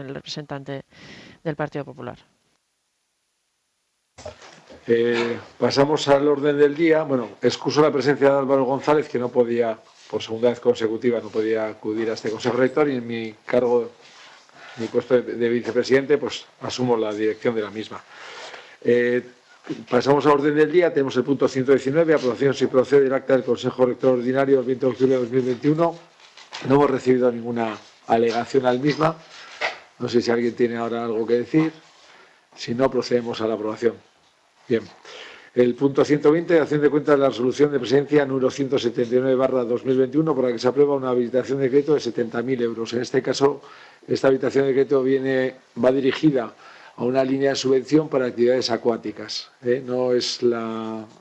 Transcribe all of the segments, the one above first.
el representante del Partido Popular. Pasamos al orden del día. Bueno, excuso la presencia de Álvaro González, que no podía, por segunda vez consecutiva, no podía acudir a este Consejo Rector, y en mi cargo, mi puesto de vicepresidente, pues asumo la dirección de la misma. Pasamos al orden del día. Tenemos el punto 119, aprobación si procede del acta del Consejo Rector Ordinario del 20 de octubre de 2021. No hemos recibido ninguna alegación al misma. No sé si alguien tiene ahora algo que decir. Si no, procedemos a la aprobación. Bien. El punto 120, acción de cuenta de la resolución de presidencia número 179/2021, por la que se aprueba una habilitación de crédito de 70.000 euros. En este caso, esta habilitación de crédito va dirigida a una línea de subvención para actividades acuáticas. No es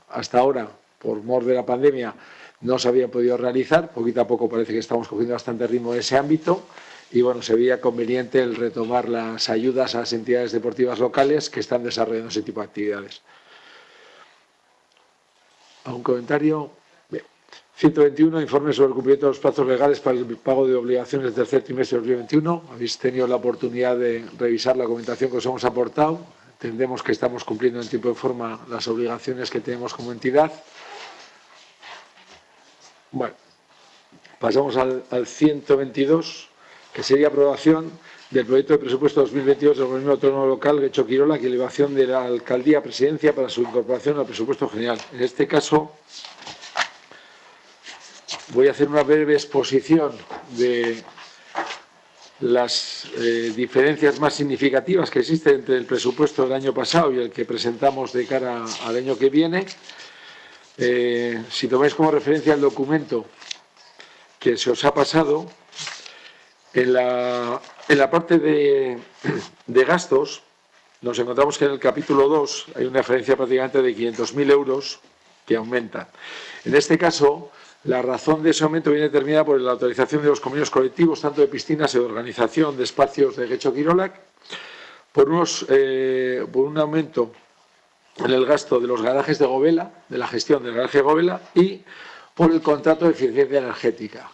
hasta ahora, por mor de la pandemia, no se había podido realizar. Poquito a poco parece que estamos cogiendo bastante ritmo en ese ámbito. Y bueno, se veía conveniente el retomar las ayudas a las entidades deportivas locales que están desarrollando ese tipo de actividades. ¿Algún comentario? Bien. 121, informe sobre el cumplimiento de los plazos legales para el pago de obligaciones del tercer trimestre de 2021. Habéis tenido la oportunidad de revisar la documentación que os hemos aportado. Entendemos que estamos cumpliendo en tiempo y forma las obligaciones que tenemos como entidad. Bueno, pasamos al 122, que sería aprobación del proyecto de presupuesto 2022 del Gobierno Autónomo Local Guecho-Quirola, y elevación de la Alcaldía Presidencia para su incorporación al presupuesto general. En este caso, voy a hacer una breve exposición de las diferencias más significativas que existen entre el presupuesto del año pasado y el que presentamos de cara al año que viene. Si tomáis como referencia el documento que se os ha pasado, en la parte de gastos, nos encontramos que en el capítulo 2 hay una diferencia prácticamente de 500.000 euros que aumentan. En este caso, la razón de ese aumento viene determinada por la autorización de los convenios colectivos, tanto de piscinas y de organización de espacios de Guecho-Quirola, por un aumento en el gasto de los garajes de Govela, de la gestión del garaje de Govela, y por el contrato de eficiencia energética.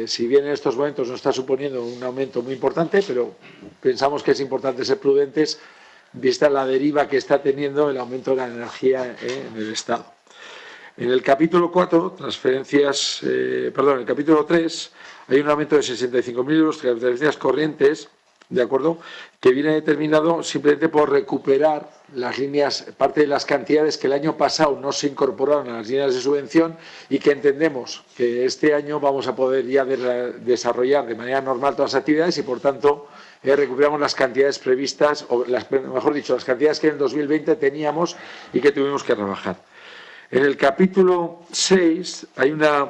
Si bien en estos momentos no está suponiendo un aumento muy importante, pero pensamos que es importante ser prudentes vista la deriva que está teniendo el aumento de la energía en el Estado. En el capítulo 4, en el capítulo 3, hay un aumento de 65.000 euros de transferencias corrientes, ¿de acuerdo?, que viene determinado simplemente por recuperar las líneas, parte de las cantidades que el año pasado no se incorporaron a las líneas de subvención, y que entendemos que este año vamos a poder ya desarrollar de manera normal todas las actividades, y por tanto recuperamos las cantidades previstas, o mejor dicho, las cantidades que en 2020 teníamos y que tuvimos que rebajar. En el capítulo 6 hay una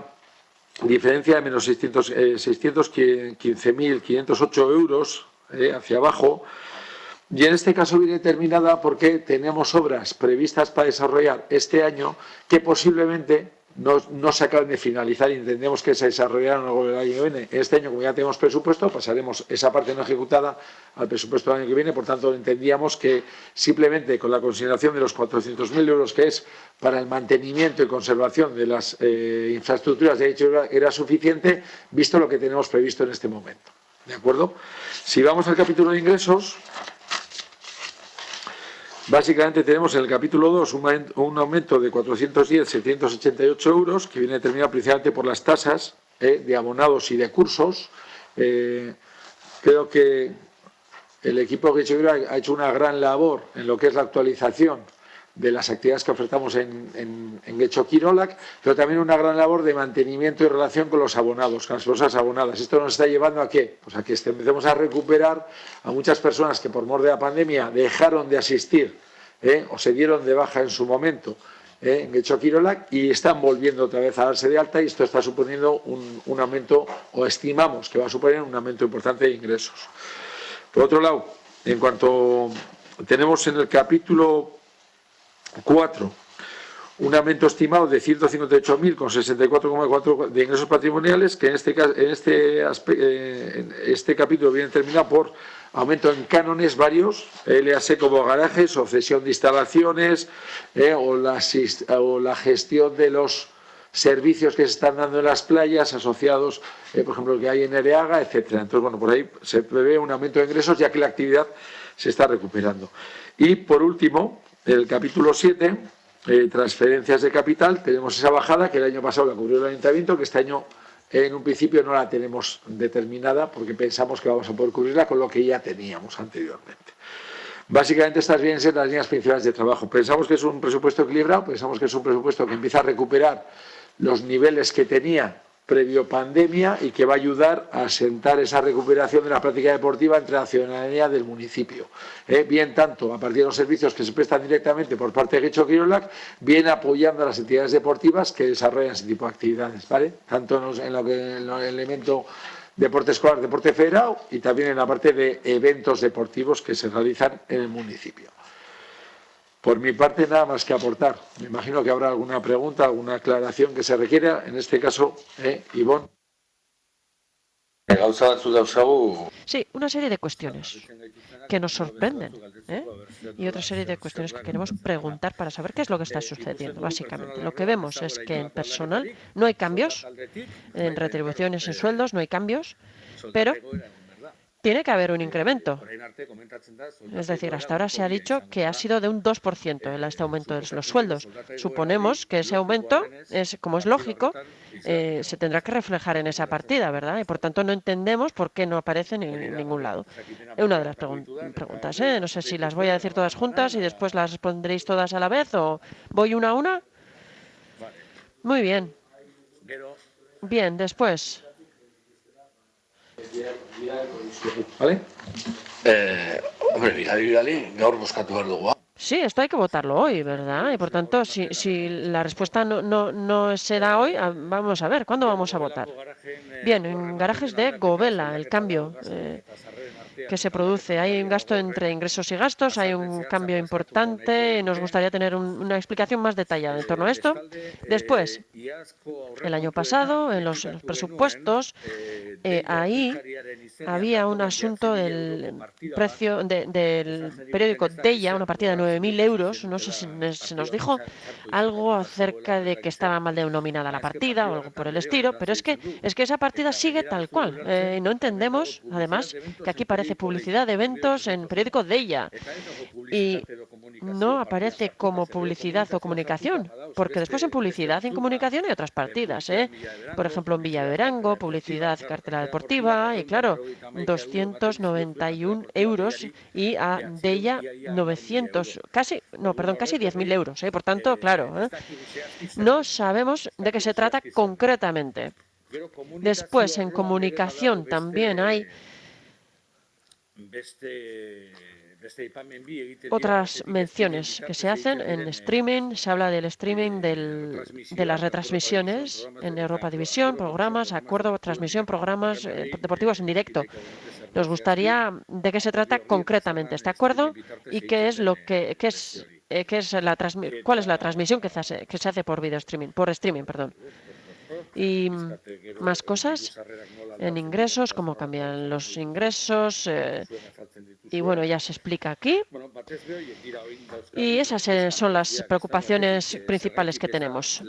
diferencia de menos 615.508 euros hacia abajo, y en este caso viene determinada porque tenemos obras previstas para desarrollar este año que posiblemente no se acaben de finalizar, y entendemos que se desarrollarán el año que viene. Este año, como ya tenemos presupuesto, pasaremos esa parte no ejecutada al presupuesto del año que viene. Por tanto, entendíamos que simplemente con la consideración de los 400.000 euros, que es para el mantenimiento y conservación de las infraestructuras de hecho era suficiente, visto lo que tenemos previsto en este momento. ¿De acuerdo? Si vamos al capítulo de ingresos, básicamente tenemos en el capítulo 2 un aumento de 410.788 euros, que viene determinado principalmente por las tasas de abonados y de cursos. Creo que el equipo que ha hecho una gran labor en lo que es la actualización de las actividades que ofertamos en Guecho-Quirola, pero también una gran labor de mantenimiento y relación con los abonados, con las personas abonadas. Esto nos está llevando a ¿qué? Pues a que empecemos a recuperar a muchas personas que por mor de la pandemia dejaron de asistir o se dieron de baja en su momento en Guecho-Quirola, y están volviendo otra vez a darse de alta, y esto está suponiendo un aumento, o estimamos que va a suponer un aumento importante de ingresos. Por otro lado, en cuanto tenemos en el capítulo 4 un aumento estimado de 158.064,4 de ingresos patrimoniales, que en este capítulo viene determinado por aumento en cánones varios, léase como garajes o cesión de instalaciones, o la gestión de los servicios que se están dando en las playas asociados, por ejemplo, el que hay en Ereaga, etcétera. Entonces, bueno, por ahí se prevé un aumento de ingresos ya que la actividad se está recuperando. Y, por último, el capítulo 7, transferencias de capital, tenemos esa bajada que el año pasado la cubrió el Ayuntamiento, que este año en un principio no la tenemos determinada porque pensamos que vamos a poder cubrirla con lo que ya teníamos anteriormente. Básicamente estas vienen a ser las líneas principales de trabajo. Pensamos que es un presupuesto equilibrado, pensamos que es un presupuesto que empieza a recuperar los niveles que tenía previo pandemia y que va a ayudar a asentar esa recuperación de la práctica deportiva entre la ciudadanía del municipio. Bien tanto a partir de los servicios que se prestan directamente por parte de Getxo Kirolak, bien apoyando a las entidades deportivas que desarrollan ese tipo de actividades, ¿vale? Tanto en el elemento deporte escolar, deporte federado y también en la parte de eventos deportivos que se realizan en el municipio. Por mi parte, nada más que aportar. Me imagino que habrá alguna pregunta, alguna aclaración que se requiera. En este caso, Ivonne. Sí, una serie de cuestiones que nos sorprenden, y otra serie de cuestiones que queremos preguntar para saber qué es lo que está sucediendo. Básicamente, lo que vemos es que en personal no hay cambios, en retribuciones y sueldos no hay cambios, pero tiene que haber un incremento. Es decir, hasta ahora se ha dicho que ha sido de un 2% este aumento de los sueldos. Suponemos que ese aumento, como es lógico, se tendrá que reflejar en esa partida, ¿verdad? Y por tanto no entendemos por qué no aparece en ningún lado. Es una de las preguntas, ¿eh? No sé si las voy a decir todas juntas y después las respondréis todas a la vez o voy una a una. Muy bien. Bien, después. ¿Vale? Sí, esto hay que votarlo hoy, ¿verdad? Y por tanto, si la respuesta no se da hoy, vamos a ver, ¿cuándo vamos a votar? Bien, en garajes de Govela, el cambio que se produce. Hay un gasto entre ingresos y gastos, hay un cambio importante. Nos gustaría tener una explicación más detallada en torno a esto. Después, el año pasado, en los presupuestos, ahí había un asunto del precio del periódico Deia, una partida de 9.000 euros. No sé si se nos dijo algo acerca de que estaba mal denominada la partida o algo por el estilo, pero es que esa partida sigue tal cual. No entendemos, además, que aquí parece publicidad de eventos en periódico Deia y no aparece como publicidad o comunicación, porque después en publicidad y en comunicación hay otras partidas, por ejemplo en Villaverango, publicidad cartera deportiva y claro, 291 euros y a Deia 900, casi 10.000 euros, por tanto, claro, no sabemos de qué se trata concretamente. Después en comunicación también hay otras menciones que se hacen en streaming. Se habla del streaming de las retransmisiones en Europa División, programas, acuerdo, transmisión, programas deportivos en directo. Nos gustaría de qué se trata concretamente este acuerdo y qué es cuál es la transmisión que se hace por streaming, perdón. Y más cosas en ingresos, cómo cambian los ingresos, y bueno, ya se explica aquí. Y esas son las preocupaciones principales que tenemos.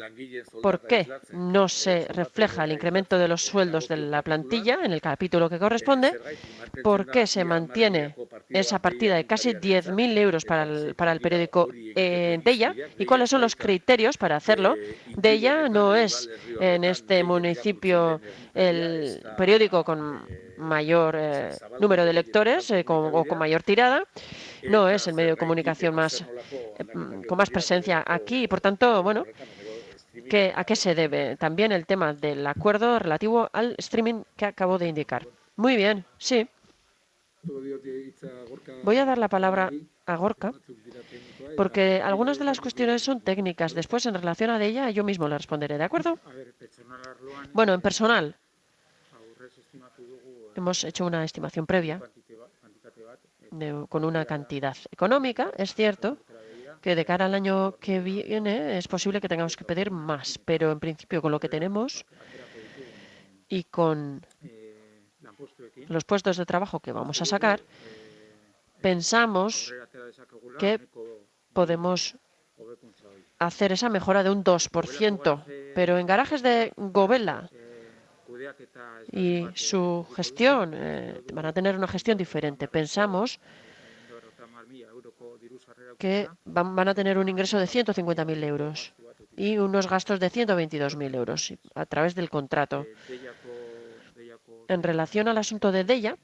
¿Por qué no se refleja el incremento de los sueldos de la plantilla en el capítulo que corresponde? ¿Por qué se mantiene esa partida de casi 10.000 euros para el periódico Deia? ¿Y cuáles son los criterios para hacerlo? Deia no es en este municipio el periódico con mayor número de lectores o con mayor tirada. No es el medio de comunicación con más presencia aquí y, por tanto, bueno, ¿a qué se debe? También el tema del acuerdo relativo al streaming que acabo de indicar. Muy bien, sí. Voy a dar la palabra a Gorka, porque algunas de las cuestiones son técnicas. Después, en relación a ella, yo mismo le responderé, ¿de acuerdo? Bueno, en personal, hemos hecho una estimación previa con una cantidad económica. Es cierto que de cara al año que viene es posible que tengamos que pedir más, pero en principio con lo que tenemos y con los puestos de trabajo que vamos a sacar, pensamos que podemos hacer esa mejora de un 2%, pero en Garajes de Govela y su gestión van a tener una gestión diferente. Pensamos que van a tener un ingreso de 150.000 euros y unos gastos de 122.000 euros a través del contrato. En relación al asunto de Deia,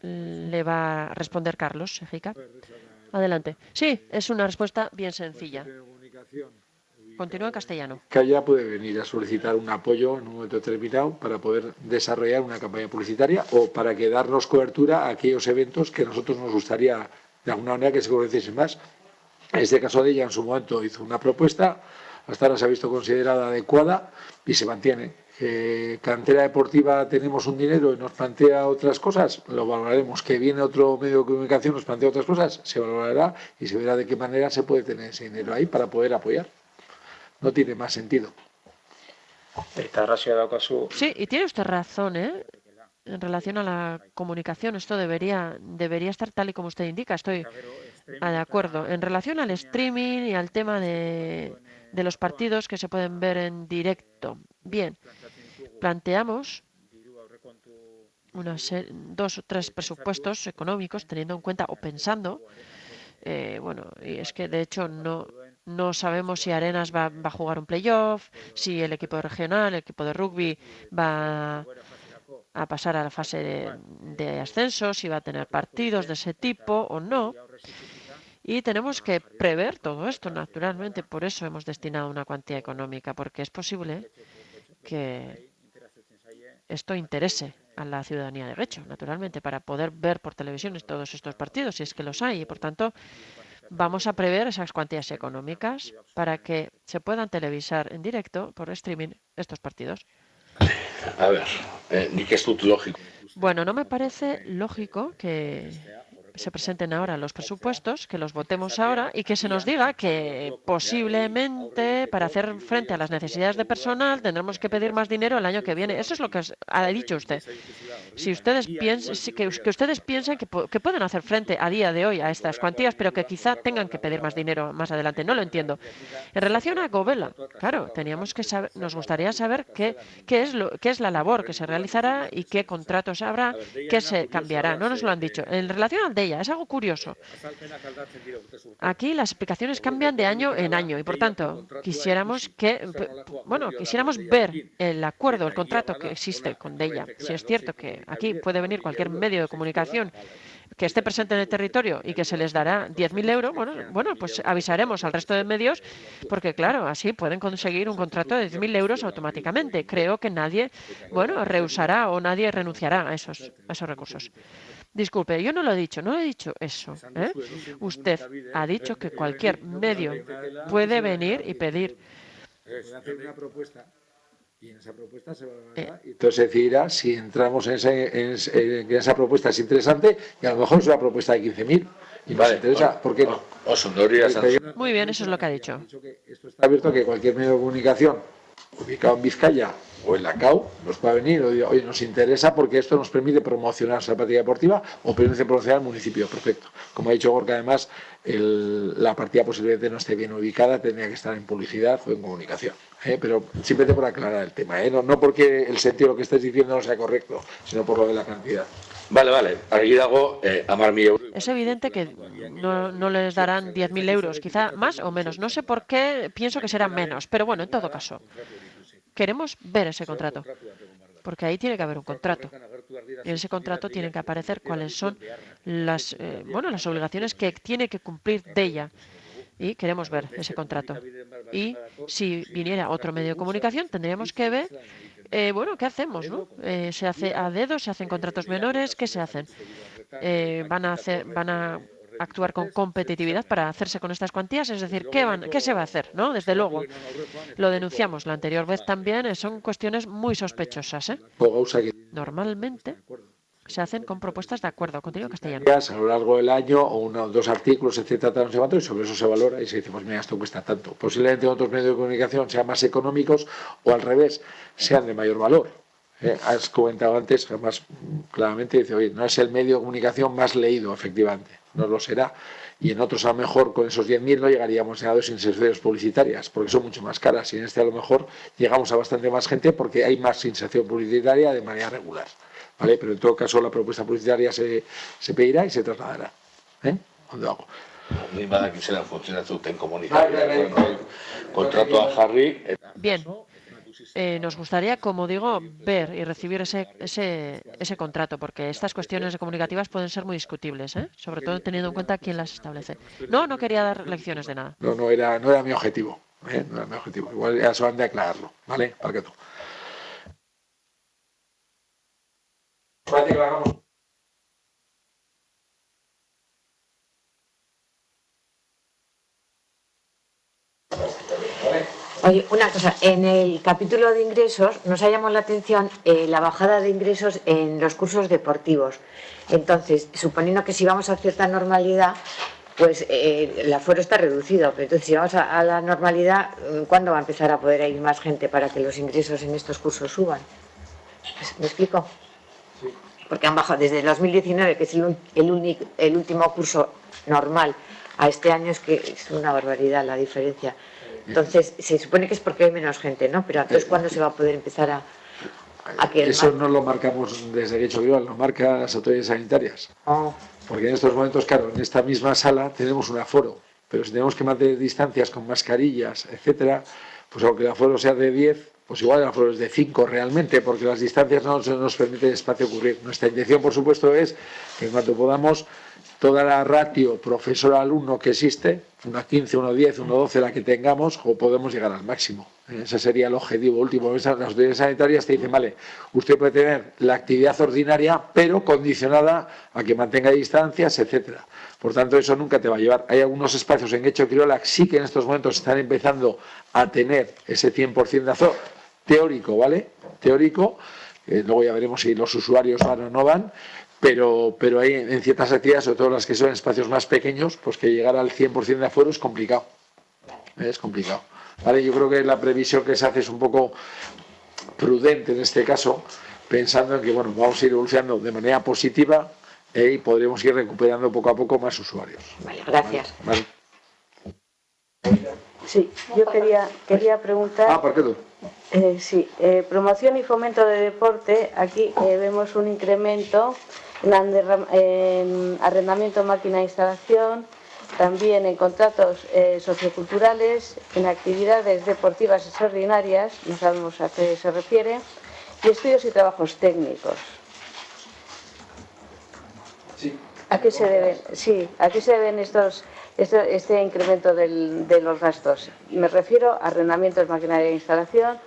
le va a responder Carlos Ejica. Adelante. Sí, es una respuesta bien sencilla. Continúa en castellano. Vizcaya puede venir a solicitar un apoyo en un momento determinado para poder desarrollar una campaña publicitaria o para que darnos cobertura a aquellos eventos que a nosotros nos gustaría de alguna manera que se conociesen más. En este caso de ella, en su momento hizo una propuesta, hasta ahora se ha visto considerada adecuada y se mantiene. Cantera deportiva tenemos un dinero y nos plantea otras cosas, lo valoraremos. Que viene otro medio de comunicación nos plantea otras cosas, se valorará y se verá de qué manera se puede tener ese dinero ahí para poder apoyar. No tiene más sentido. Sí, y tiene usted razón, ¿eh? En relación a la comunicación, esto debería estar tal y como usted indica. Estoy de acuerdo. En relación al streaming y al tema de los partidos que se pueden ver en directo. Bien, planteamos dos o tres presupuestos económicos teniendo en cuenta o pensando, y es que de hecho no sabemos si Arenas va a jugar un playoff, si el equipo regional, el equipo de rugby va a pasar a la fase de ascenso, si va a tener partidos de ese tipo o no. Y tenemos que prever todo esto, naturalmente. Por eso hemos destinado una cuantía económica, porque es posible que esto interese a la ciudadanía de Guecho, naturalmente, para poder ver por televisión todos estos partidos, si es que los hay. Y, por tanto, vamos a prever esas cuantías económicas para que se puedan televisar en directo por streaming estos partidos. A ver, ni que es lógico. Bueno, no me parece lógico que se presenten ahora los presupuestos, que los votemos ahora y que se nos diga que posiblemente para hacer frente a las necesidades de personal tendremos que pedir más dinero el año que viene. Eso es lo que ha dicho usted. Si ustedes piensan que ustedes piensan que pueden hacer frente a día de hoy a estas cuantías, pero que quizá tengan que pedir más dinero más adelante, no lo entiendo. En relación a Govela, claro, teníamos que saber, nos gustaría saber qué es la labor que se realizará y qué contratos habrá, qué se cambiará. No nos lo han dicho. En relación al es algo curioso. Aquí las explicaciones cambian de año en año y, por tanto, quisiéramos ver el acuerdo, el contrato que existe con Deia. Si es cierto que aquí puede venir cualquier medio de comunicación que esté presente en el territorio y que se les dará 10.000 euros, bueno, pues avisaremos al resto de medios porque, claro, así pueden conseguir un contrato de 10.000 euros automáticamente. Creo que nadie, rehusará o nadie renunciará a esos recursos. Disculpe, yo no lo he dicho, no he dicho eso. Usted ha dicho que cualquier medio puede venir y pedir. Una propuesta y en esa propuesta se valorará. Entonces se decidirá si entramos en esa propuesta es interesante y a lo mejor es una propuesta de 15.000 y nos interesa, ¿por qué no? Muy bien, eso es lo que ha dicho. Esto está abierto a que cualquier medio de comunicación ubicado en Vizcaya o en la CAU nos pueda venir o diga, oye, nos interesa porque esto nos permite promocionar nuestra partida deportiva o permite promocionar el municipio. Perfecto. Como ha dicho Gorka, además, la partida posiblemente no esté bien ubicada, tendría que estar en publicidad o en comunicación. Pero simplemente por aclarar el tema, no porque el sentido de lo que estés diciendo no sea correcto, sino por lo de la cantidad. Vale. Aquí hago amar mi euro. Es evidente que no les darán 10.000 euros, quizá más o menos. No sé por qué pienso que serán menos, pero bueno, en todo caso. Queremos ver ese contrato, porque ahí tiene que haber un contrato. En ese contrato tienen que aparecer cuáles son las obligaciones que tiene que cumplir Deia. Y queremos ver ese contrato. Y si viniera otro medio de comunicación, tendríamos que ver, ¿qué hacemos? ¿No? ¿Se hace a dedo? ¿Se hacen contratos menores? ¿Qué se hacen? ¿Van a actuar con competitividad para hacerse con estas cuantías? Es decir, ¿qué se va a hacer? ¿No? Desde luego, lo denunciamos la anterior vez también, son cuestiones muy sospechosas. Normalmente se hacen con propuestas de acuerdo. Continúo castellano. A lo largo del año, o 1 o 2 artículos, etcétera, no sé cuánto, y sobre eso se valora y se dice, pues mira, esto cuesta tanto. Posiblemente otros medios de comunicación sean más económicos o al revés, sean de mayor valor. Has comentado antes, además, claramente dice, oye, no es el medio de comunicación más leído, efectivamente, no lo será. y en otros a lo mejor con esos 10.000 no llegaríamos a 2 inserciones publicitarias, porque son mucho más caras, y en este a lo mejor llegamos a bastante más gente porque hay más inserción publicitaria de manera regular, ¿vale? Pero en todo caso la propuesta publicitaria se pedirá y se trasladará. ¿Dónde hago? Ni nada que será funtzionatu ten komunikazioa. Contrato a Harry. Bien. Nos gustaría, como digo, ver y recibir ese contrato, porque estas cuestiones comunicativas pueden ser muy discutibles, sobre todo teniendo en cuenta quién las establece. No quería dar lecciones de nada. No era mi objetivo, no era mi objetivo. Igual era solamente aclararlo, ¿vale? Para que tú. Oye, una cosa, en el capítulo de ingresos nos ha llamado la atención la bajada de ingresos en los cursos deportivos. Entonces, suponiendo que si vamos a cierta normalidad, pues el aforo está reducido, pero entonces si vamos a la normalidad, ¿cuándo va a empezar a poder ir más gente para que los ingresos en estos cursos suban? ¿Me explico? Sí. Porque han bajado desde el 2019, que es el último curso normal, a este año, es que es una barbaridad la diferencia. Entonces, se supone que es porque hay menos gente, ¿no? Pero entonces, ¿cuándo se va a poder empezar a que eso no lo marcamos desde que he hecho lo marcan las autoridades sanitarias. Oh. Porque en estos momentos, claro, en esta misma sala tenemos un aforo, pero si tenemos que mantener distancias con mascarillas, etcétera, pues aunque el aforo sea de 10, pues igual el aforo es de 5 realmente, porque las distancias no nos permiten espacio cubrir. Nuestra intención, por supuesto, es que en cuanto podamos, toda la ratio profesor-alumno que existe, una 15, una 10, una 12, la que tengamos, o podemos llegar al máximo. Ese sería el objetivo último. Las autoridades sanitarias te dicen, vale, usted puede tener la actividad ordinaria, pero condicionada a que mantenga distancias, etcétera. Por tanto, eso nunca te va a llevar. Hay algunos espacios en Guecho Criolla sí que en estos momentos están empezando a tener ese 100% de aforo teórico, ¿vale? Teórico. Luego ya veremos si los usuarios van o no van. Pero hay en ciertas actividades, sobre todo las que son espacios más pequeños, pues que llegar al 100% de aforo es complicado. Es complicado. ¿Vale? Yo creo que la previsión que se hace es un poco prudente en este caso, pensando en que bueno, vamos a ir evolucionando de manera positiva y podremos ir recuperando poco a poco más usuarios. Vale, gracias. ¿Vale? Sí, yo quería preguntar. ¿Por qué tú? Sí, promoción y fomento de deporte. Aquí vemos un incremento en arrendamiento, máquina e instalación, también en contratos socioculturales, en actividades deportivas extraordinarias, no sabemos a qué se refiere, y estudios y trabajos técnicos. Sí. ¿A qué se deben? Sí, ¿a qué se deben este incremento de los gastos? Me refiero a arrendamientos, maquinaria e instalación.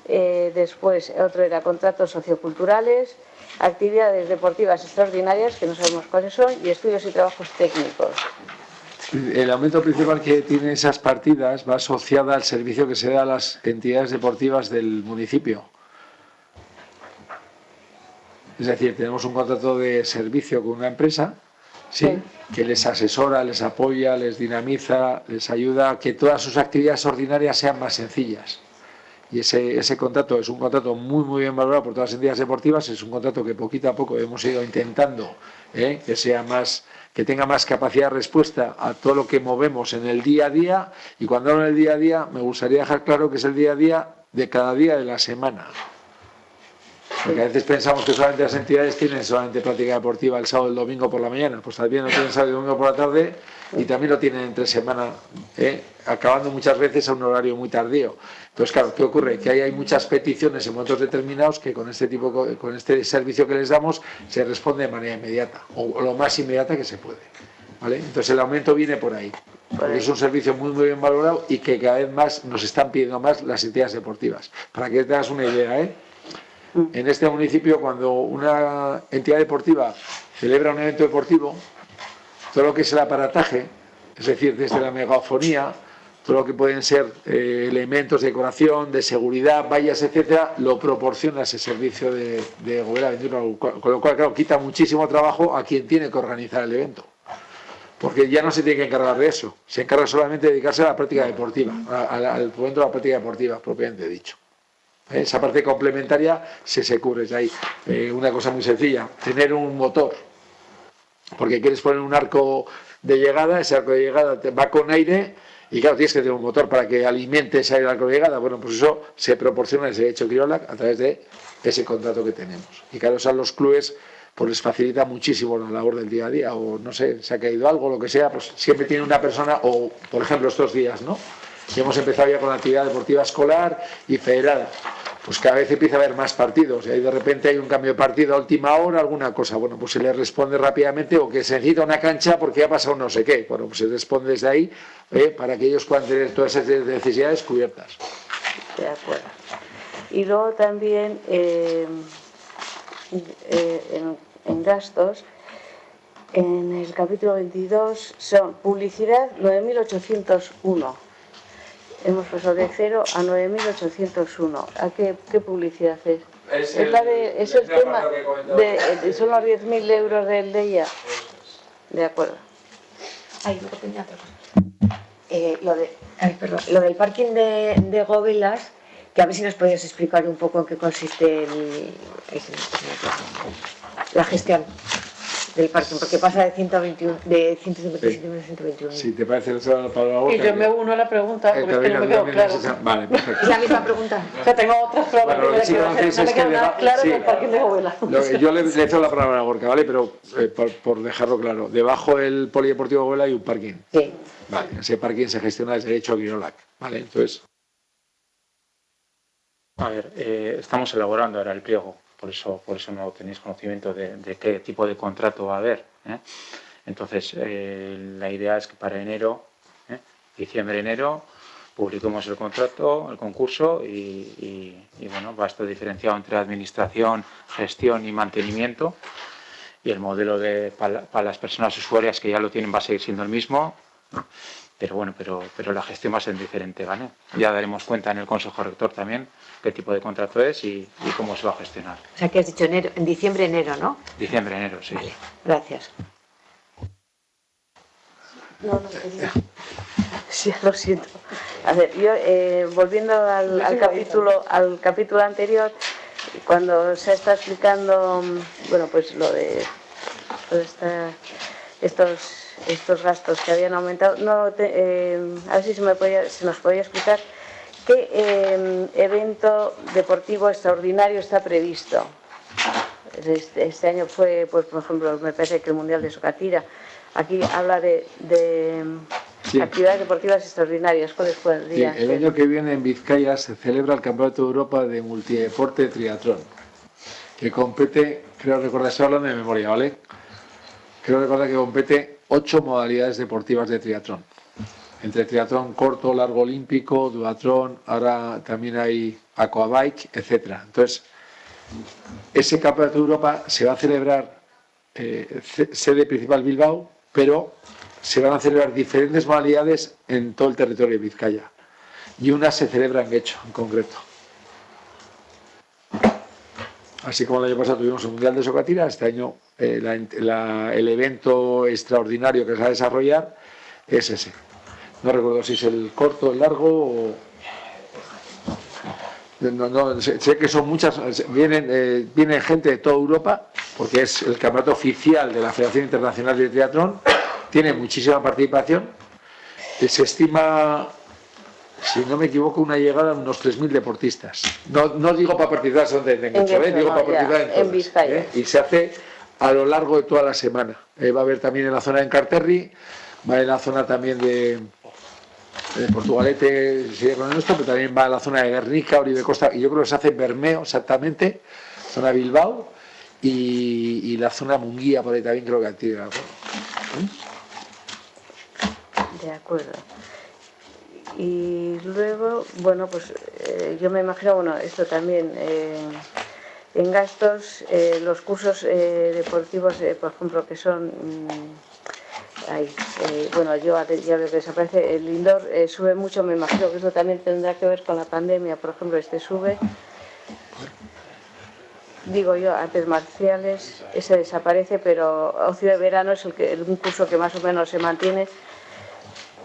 Después otro era contratos socioculturales, actividades deportivas extraordinarias, que no sabemos cuáles son, y estudios y trabajos técnicos. El aumento principal que tiene esas partidas va asociada al servicio que se da a las entidades deportivas del municipio. Es decir, tenemos un contrato de servicio con una empresa, ¿sí? Que les asesora, les apoya, les dinamiza, les ayuda a que todas sus actividades ordinarias sean más sencillas. Y ese contrato es un contrato muy bien valorado por todas las entidades deportivas, es un contrato que poquito a poco hemos ido intentando que sea más, que tenga más capacidad de respuesta a todo lo que movemos en el día a día, y cuando hablo del día a día me gustaría dejar claro que es el día a día de cada día de la semana. Porque a veces pensamos que solamente las entidades tienen solamente práctica deportiva el sábado y el domingo por la mañana, pues también lo tienen sábado y domingo por la tarde, y también lo tienen entre semana, acabando muchas veces a un horario muy tardío. Entonces, claro, ¿qué ocurre? Que ahí hay muchas peticiones en momentos determinados que con este servicio que les damos se responde de manera inmediata, o lo más inmediata que se puede. ¿Vale? Entonces el aumento viene por ahí, porque es un servicio muy bien valorado y que cada vez más nos están pidiendo más las entidades deportivas. Para que te hagas una idea, en este municipio, cuando una entidad deportiva celebra un evento deportivo, todo lo que es el aparataje, es decir, desde la megafonía, todo lo que pueden ser elementos de decoración, de seguridad, vallas, etcétera, lo proporciona ese servicio de Govela 21, con lo cual, claro, quita muchísimo trabajo a quien tiene que organizar el evento, porque ya no se tiene que encargar de eso, se encarga solamente de dedicarse a la práctica deportiva, al fomento de la práctica deportiva, propiamente dicho. Esa parte complementaria se cubre de ahí. Una cosa muy sencilla, tener un motor porque quieres poner un arco de llegada, ese arco de llegada va con aire y claro, tienes que tener un motor para que alimente ese aire al arco de llegada. Bueno, pues eso se proporciona, ese hecho Quirólac a través de ese contrato que tenemos. Y claro, a los clubes pues les facilita muchísimo la labor del día a día, o no sé, se ha caído algo, lo que sea, pues siempre tiene una persona, o por ejemplo estos días, ¿no? Y hemos empezado ya con la actividad deportiva escolar y federada. Pues cada vez empieza a haber más partidos y ahí de repente hay un cambio de partido a última hora, alguna cosa, bueno, pues se le responde rápidamente o que se necesita una cancha porque ha pasado no sé qué, bueno, pues se responde desde ahí para que ellos puedan tener todas esas necesidades cubiertas. De acuerdo. Y luego también en gastos, en el capítulo 22 son publicidad 9.801. Hemos pasado de 0 a 9.801. ¿A qué publicidad es? Es el tema son los 10.000 euros del DEIA. De acuerdo. Ay, luego tenía otra cosa. Lo del parking de Gobelas, que a ver si nos podías explicar un poco en qué consiste la gestión del parking, porque pasa de 157 a 121. Si te parece, la palabra. Y yo me uno a la pregunta, porque es que no me quedó claro. Vale, perfecto. ¿Es la misma pregunta? O sea, tengo otras preguntas que no me quedó nada claro del parking de Gobelas. Yo le cedo la palabra a Gorka, ¿vale? Pero por dejarlo claro, debajo del polideportivo Gobela hay un parking. Sí. Vale, ese parking se gestiona desde hecho Quirólac, ¿vale? Entonces. A ver, estamos elaborando ahora el pliego, por eso no tenéis conocimiento de qué tipo de contrato va a haber. Entonces, la idea es que para enero, diciembre-enero, publiquemos el contrato, el concurso y bueno, va a estar diferenciado entre administración, gestión y mantenimiento. Y el modelo para las personas usuarias que ya lo tienen va a seguir siendo el mismo. Pero bueno, pero la gestión va a ser diferente, ¿vale? Ya daremos cuenta en el Consejo Rector también qué tipo de contrato es y cómo se va a gestionar. O sea, que has dicho en diciembre, enero, ¿no? Diciembre, enero, sí. Vale, gracias. No, sí, lo siento. A ver, yo volviendo al capítulo anterior, cuando se está explicando, bueno, pues lo de estos gastos que habían aumentado, a ver si se nos podía explicar qué evento deportivo extraordinario está previsto. Este año fue, pues por ejemplo, me parece que el Mundial de Socatira. Aquí habla de Sí. Actividades deportivas extraordinarias. ¿Cuáles podrían ser? El año que viene en Vizcaya se celebra el Campeonato de Europa de Multideporte Triatlón, que compete, creo recordar, estoy hablando de memoria, ¿vale? Creo recordar que compete 8 modalidades deportivas de triatlón. Entre triatlón corto, largo olímpico, duatlón, ahora también hay aquabike, etc. Entonces, ese Campeonato de Europa se va a celebrar, sede principal Bilbao, pero se van a celebrar diferentes modalidades en todo el territorio de Vizcaya. Y una se celebra en Guecho, en concreto. Así como el año pasado tuvimos el Mundial de Socatira, este año el evento extraordinario que se va a desarrollar es ese. No recuerdo si es el corto, el largo o... No, sé que son muchas, viene gente de toda Europa, porque es el campeonato oficial de la Federación Internacional de Triatlón, tiene muchísima participación, se estima, si no me equivoco, una llegada de unos 3.000 deportistas. No digo para participar solamente en Guecho, digo para participar en todas, Vizcaya. Y se hace a lo largo de toda la semana. Va a haber también en la zona de Encarterri, va en la zona también de Portugalete, sigue con esto, pero también va a la zona de Guernica, Oribe Costa, y yo creo que se hace en Bermeo exactamente, zona Bilbao, y la zona Munguía, por ahí también creo que activa. De acuerdo. Y luego, bueno, pues yo me imagino, bueno, esto también en gastos, los cursos deportivos, por ejemplo, que son... bueno, yo ya veo que desaparece. El indoor sube mucho, me imagino que eso también tendrá que ver con la pandemia. Por ejemplo, este sube. Digo yo, artes marciales, ese desaparece, pero ocio de verano es un curso que más o menos se mantiene.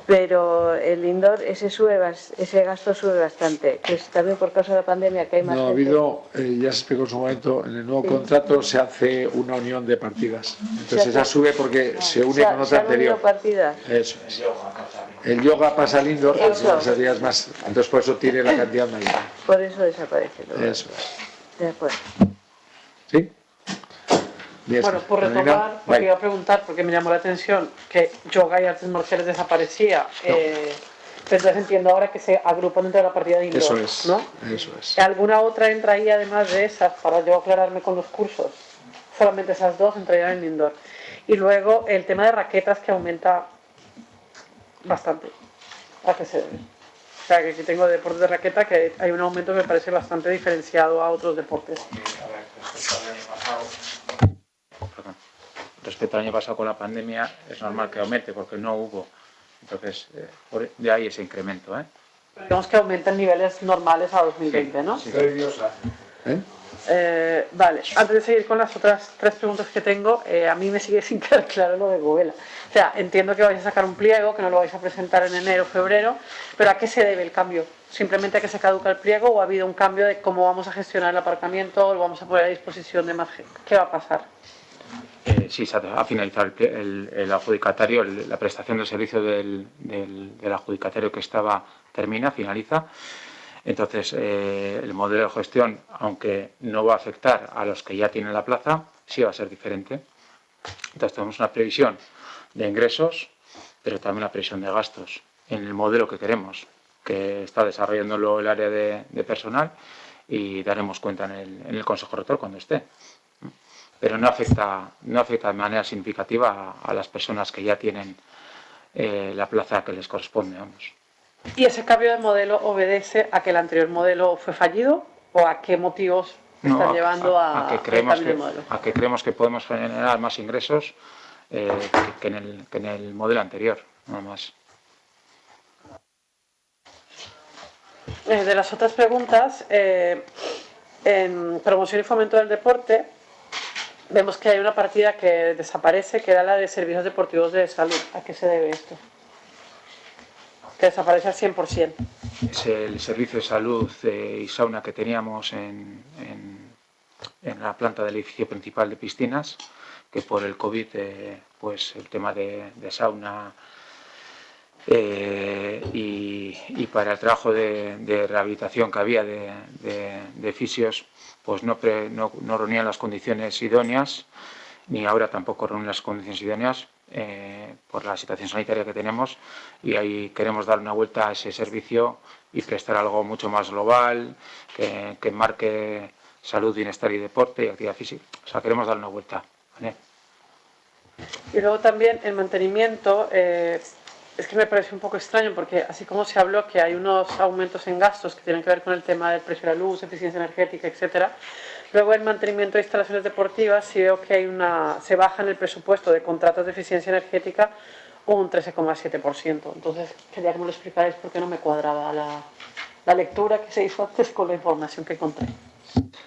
pero el indoor ese gasto sube bastante, que es también por causa de la pandemia que hay más No ha gente. habido, ya se explicó en su momento, en el nuevo contrato se hace una unión de partidas. Entonces esa sube porque se une con otra anterior. Partidas. Eso es. El yoga pasa al indoor, más, entonces por eso tiene la cantidad mayor. Por eso desaparece. Eso es. De acuerdo. ¿Sí? Bueno, por retomar, porque iba a preguntar, porque me llamó la atención que yoga y artes marciales desaparecía. Entonces entiendo ahora que se agrupan dentro de la partida de indoor, eso es, ¿no? Eso es. ¿Alguna otra entra ahí además de esas, para yo aclararme con los cursos? Solamente esas dos entrarían en indoor. Y luego el tema de raquetas que aumenta bastante. ¿A qué se debe? O sea, que aquí tengo deportes de raqueta que hay un aumento que me parece bastante diferenciado a otros deportes. Respecto al año pasado con la pandemia, es normal que aumente porque no hubo. Entonces, de ahí ese incremento. Digamos que aumentan niveles normales a 2020, ¿no? Sí. Vale, antes de seguir con las otras tres preguntas que tengo, a mí me sigue sin quedar claro lo de Govela. O sea, entiendo que vais a sacar un pliego, que no lo vais a presentar en enero o febrero, pero ¿a qué se debe el cambio? ¿Simplemente a que se caduca el pliego o ha habido un cambio de cómo vamos a gestionar el aparcamiento o lo vamos a poner a disposición de más gente? ¿Qué va a pasar? Sí, se ha finalizado el adjudicatario, la prestación del servicio del adjudicatario que finaliza. Entonces, el modelo de gestión, aunque no va a afectar a los que ya tienen la plaza, sí va a ser diferente. Entonces, tenemos una previsión de ingresos, pero también una previsión de gastos en el modelo que queremos, que está desarrollándolo el área de personal y daremos cuenta en el Consejo Rector cuando esté. Pero no afecta de manera significativa a las personas que ya tienen la plaza que les corresponde, vamos. ¿Y ese cambio de modelo obedece a que el anterior modelo fue fallido o a qué motivos están llevando a que creemos que podemos generar más ingresos que en el modelo anterior, nada más. De las otras preguntas, en promoción y fomento del deporte, vemos que hay una partida que desaparece, que era la de servicios deportivos de salud. ¿A qué se debe esto? Que desaparece al 100%. Es el servicio de salud y sauna que teníamos en la planta del edificio principal de piscinas, que por el COVID, pues el tema de sauna y para el trabajo de rehabilitación que había de fisios, pues no reunían las condiciones idóneas, ni ahora tampoco reúnen las condiciones idóneas por la situación sanitaria que tenemos, y ahí queremos dar una vuelta a ese servicio y prestar algo mucho más global, que marque salud, bienestar y deporte y actividad física. O sea, queremos dar una vuelta, ¿vale? Y luego también el mantenimiento, es que me parece un poco extraño porque así como se habló que hay unos aumentos en gastos que tienen que ver con el tema del precio de la luz, eficiencia energética, etcétera. Luego el mantenimiento de instalaciones deportivas, sí veo que se baja en el presupuesto de contratos de eficiencia energética un 13,7%. Entonces quería que me lo explicarais porque no me cuadraba la lectura que se hizo antes con la información que encontré.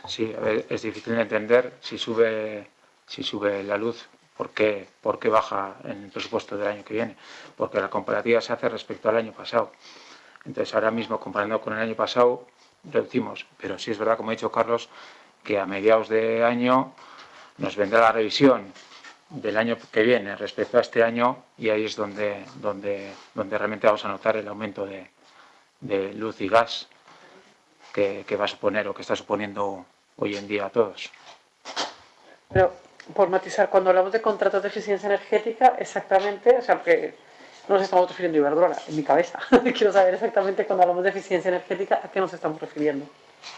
Sí, a ver, es difícil de entender si sube la luz. ¿Por qué baja en el presupuesto del año que viene? Porque la comparativa se hace respecto al año pasado. Entonces, ahora mismo, comparando con el año pasado, reducimos. Pero sí es verdad, como ha dicho Carlos, que a mediados de año nos vendrá la revisión del año que viene respecto a este año, y ahí es donde realmente vamos a notar el aumento de luz y gas que va a suponer o que está suponiendo hoy en día a todos. Pero, por matizar, cuando hablamos de contratos de eficiencia energética, exactamente, o sea, que no nos estamos refiriendo a Iberdrola, en mi cabeza. Quiero saber exactamente cuando hablamos de eficiencia energética, ¿a qué nos estamos refiriendo?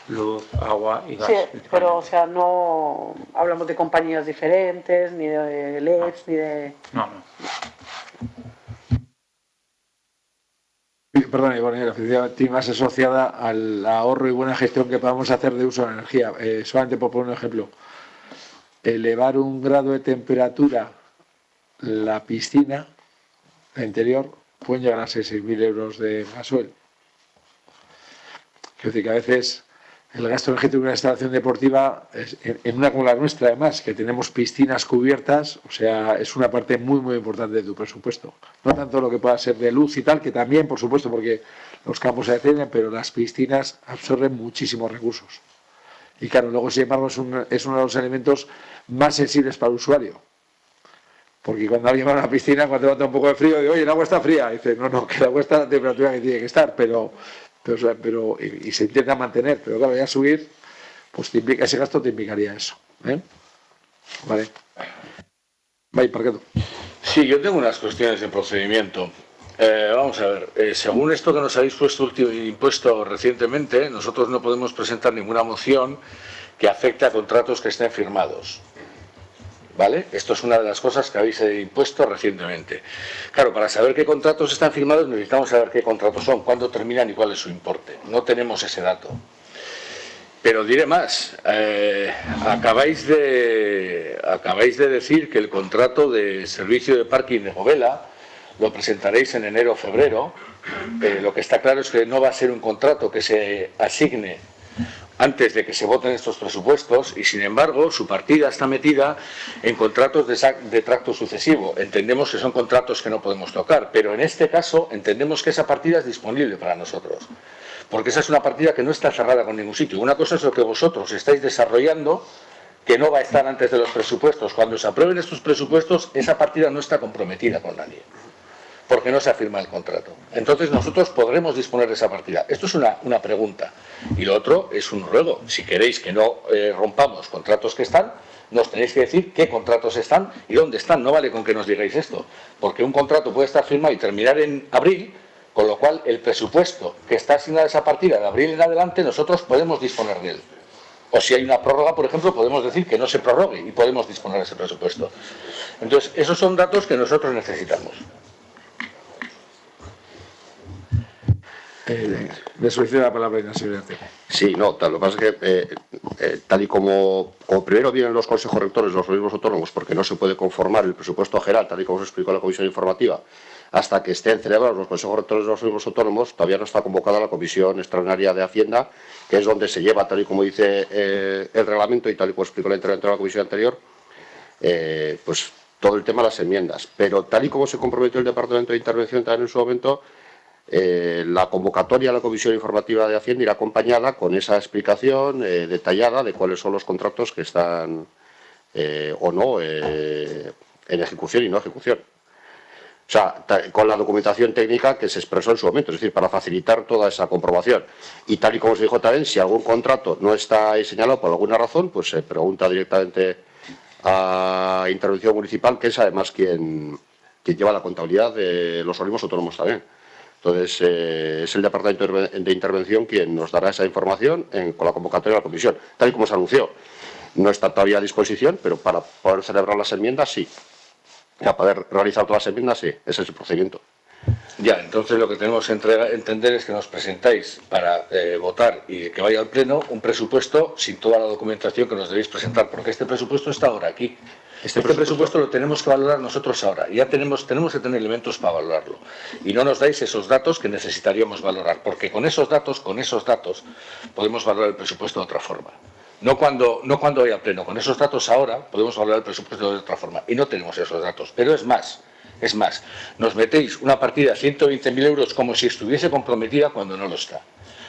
Luz, agua y gas. Sí, pero, o sea, no hablamos de compañías diferentes, ni de LEDs, ni de... No. Perdón, la eficiencia óptima es asociada al ahorro y buena gestión que podamos hacer de uso de energía. Solamente por poner un ejemplo. Elevar un grado de temperatura la piscina interior pueden llegar a ser 6.000 euros de gasoil. Quiero decir que a veces el gasto energético de una instalación deportiva, en una como la nuestra, además, que tenemos piscinas cubiertas, o sea, es una parte muy importante de tu presupuesto. No tanto lo que pueda ser de luz y tal, que también, por supuesto, porque los campos se detienen, pero las piscinas absorben muchísimos recursos. Y claro, luego, sin embargo, es uno de los elementos más sensibles para el usuario. Porque cuando alguien va a una piscina, cuando levanta un poco de frío, dice, oye, el agua está fría. Y dice, no, que el agua está a la temperatura que tiene que estar, y se intenta mantener, pero claro, ya subir, pues ese gasto te implicaría eso. Vale. Vaya, Parqueto. Sí, yo tengo unas cuestiones de procedimiento. Vamos a ver, según esto que nos habéis impuesto recientemente, nosotros no podemos presentar ninguna moción que afecte a contratos que estén firmados. ¿Vale? Esto es una de las cosas que habéis impuesto recientemente. Claro, para saber qué contratos están firmados necesitamos saber qué contratos son, cuándo terminan y cuál es su importe. No tenemos ese dato. Pero diré más, acabáis de decir que el contrato de servicio de parking de Govela lo presentaréis en enero o febrero. Lo que está claro es que no va a ser un contrato que se asigne antes de que se voten estos presupuestos y, sin embargo, su partida está metida en contratos de tracto sucesivo. Entendemos que son contratos que no podemos tocar, pero en este caso entendemos que esa partida es disponible para nosotros, porque esa es una partida que no está cerrada con ningún sitio. Una cosa es lo que vosotros estáis desarrollando, que no va a estar antes de los presupuestos. Cuando se aprueben estos presupuestos, esa partida no está comprometida con nadie, porque no se ha firmado el contrato. Entonces nosotros podremos disponer de esa partida. Esto es una pregunta. Y lo otro es un ruego. Si queréis que no rompamos contratos que están, nos tenéis que decir qué contratos están y dónde están. No vale con que nos digáis esto, porque un contrato puede estar firmado y terminar en abril, con lo cual el presupuesto que está asignado a esa partida de abril en adelante, nosotros podemos disponer de él. O si hay una prórroga, por ejemplo, podemos decir que no se prorrogue y podemos disponer de ese presupuesto. Entonces, esos son datos que nosotros necesitamos. Le solicito la palabra a la señora. Sí, no, lo que pasa es que tal y como primero vienen los consejos rectores de los organismos autónomos, porque no se puede conformar el presupuesto general, tal y como se explicó en la comisión informativa, hasta que estén celebrados los consejos rectores de los organismos autónomos, todavía no está convocada la comisión extraordinaria de Hacienda, que es donde se lleva, tal y como dice el reglamento y tal y como explicó la intervención de la comisión anterior, pues todo el tema de las enmiendas. Pero tal y como se comprometió el Departamento de Intervención también en su momento, la convocatoria a la Comisión Informativa de Hacienda irá acompañada con esa explicación detallada de cuáles son los contratos que están o no en ejecución y no ejecución. O sea, con la documentación técnica que se expresó en su momento, es decir, para facilitar toda esa comprobación. Y tal y como se dijo también, si algún contrato no está ahí señalado por alguna razón, pues se pregunta directamente a Intervención Municipal, que es además quien lleva la contabilidad de los organismos autónomos también. Entonces, es el Departamento de Intervención quien nos dará esa información con la convocatoria de la comisión, tal y como se anunció. No está todavía a disposición, pero para poder celebrar las enmiendas, sí. Para poder realizar todas las enmiendas, sí. Ese es el procedimiento. Ya, entonces lo que tenemos que entender es que nos presentáis para votar y que vaya al Pleno un presupuesto sin toda la documentación que nos debéis presentar, porque este presupuesto está ahora aquí. Este presupuesto lo tenemos que valorar nosotros ahora. Ya tenemos que tener elementos para valorarlo. Y no nos dais esos datos que necesitaríamos valorar, porque con esos datos podemos valorar el presupuesto de otra forma. No cuando vaya al Pleno. Con esos datos ahora podemos valorar el presupuesto de otra forma. Y no tenemos esos datos. Pero es más, nos metéis una partida de 120.000 euros como si estuviese comprometida cuando no lo está.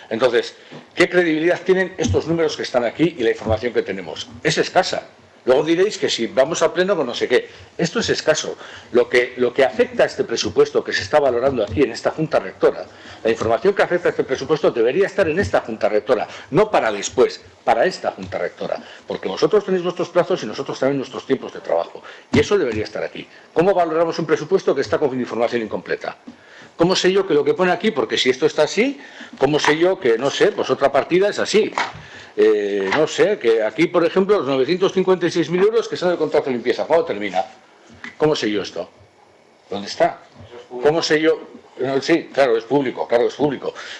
Entonces, ¿qué credibilidad tienen estos números que están aquí y la información que tenemos? Es escasa. Luego diréis que si vamos al Pleno con no sé qué. Esto es escaso. Lo que afecta a este presupuesto que se está valorando aquí en esta Junta Rectora, la información que afecta a este presupuesto debería estar en esta Junta Rectora, no para después, para esta Junta Rectora. Porque vosotros tenéis vuestros plazos y nosotros también nuestros tiempos de trabajo. Y eso debería estar aquí. ¿Cómo valoramos un presupuesto que está con información incompleta? ¿Cómo sé yo que lo que pone aquí, porque si esto está así, cómo sé yo que, no sé, pues otra partida es así? No sé, que aquí, por ejemplo, los 956.000 euros que son del contrato de limpieza, ¿cuándo termina? ¿Cómo sé yo esto? ¿Dónde está? ¿Cómo sé yo? Sí, claro, es público.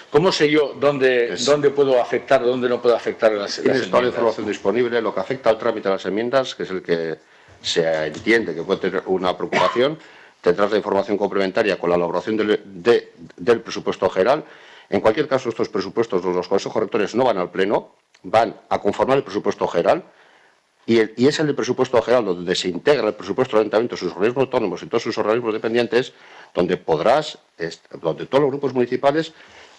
¿Cómo sé yo dónde puedo afectar, dónde no puedo afectar las enmiendas? Toda la información disponible, lo que afecta al trámite de las enmiendas, que es el que se entiende que puede tener una preocupación, tendrás la información complementaria con la elaboración del presupuesto general. En cualquier caso, estos presupuestos, los consejos rectores no van al Pleno, van a conformar el presupuesto general y es el del presupuesto general donde se integra el presupuesto del ayuntamiento, sus organismos autónomos y todos sus organismos dependientes, donde todos los grupos municipales